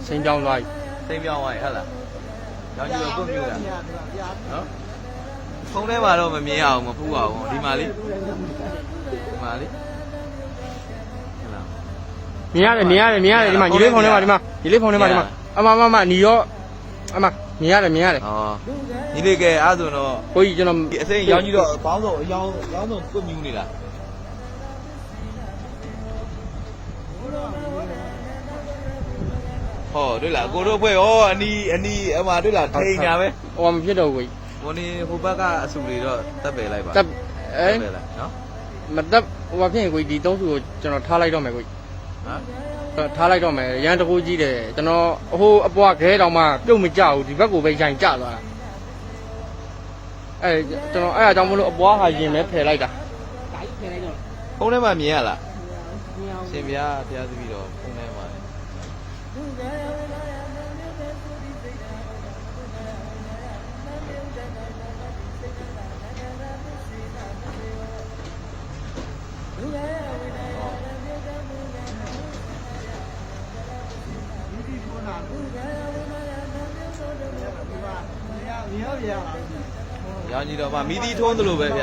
စိန်ပြောင်းသွားပြီ စိတ်ပြောင်းသွားရင်ဟုတ်လားရောင်ကြီးတော့ကို့မျိုးလားနော်ဖုန်းထဲမှာတော့မမြင်အောင်မဖူးအောင်ဒီမှာလေးဟုတ်လား မြင်ရတယ်ဒီမှာညီလေးဖုန်းထဲမှာဒီမှာညီလေးဖုန်းထဲမှာဒီမှာအမညီရောအမမြင်ရတယ်ဩညီလေးကဲအဲ့ဆိုတော့ ကိုကြီးကျွန်တော် အစိမ်းရောင်ကြီးတော့ဘောင်းဆုံးအယောင်ဆုံးကို့မြူးနေလားဟောတွေ့လားကိုတို့ဖွဲ့ဩအနီအမတွေ့လားထိန်ညာပဲ ဟိုမဖြစ်တော့ကိုကြီး ကိုနေဟိုဘက်ကအဆူတွေတော့တက်ပယ်လိုက်ပါ တက်အဲ ပယ်လိုက်နော် မတက်ဟိုဖြစ်ရင်ကိုကြီးဒီ3စုကိုကျွန်တော်ထားလိုက်တော့မယ်ကိုကြီး ဟမ် ထားလိုက်တော့မယ်ရန်တကူကြီးတယ်ကျွန်တော်ဟိုအပွားခဲတောင်မှပြုတ်မကြဘူးဒီဘက်ကိုပဲရိုင်ကျသွားတာအဲကျွန်တော်အဲ့အကြောင်းမလို့အပွားဟာရင်ပဲဖယ်လိုက်တာ ဖုန်းထဲမှာမြင်ရလားရှင်ဗျာဘုရားသခင်တော်ဖုန်းထဲမှာရောင်ကြီးတော့မီဒီထုံးသလိုပဲဗျ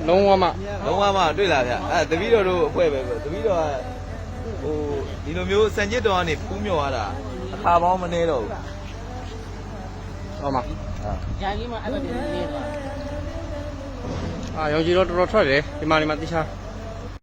လုံးဝမှ လုံးဝမှတွေ့လားဗျအဲတပီးတော်တို့အဖွဲပဲတပီးတော်ကဟိုဒီလိုမျိုးစံကျစ်တော်ကနေဖူးမြော်ရတာအခါပေါင်းမနေတော့ဘူး ဟောမှာ ဂျာကြီးမှာအဲ့ဘက်ကနေသွား အာရောင်ကြီးတော့တော်တော်ထွက်တယ်ဒီမှာတိချာ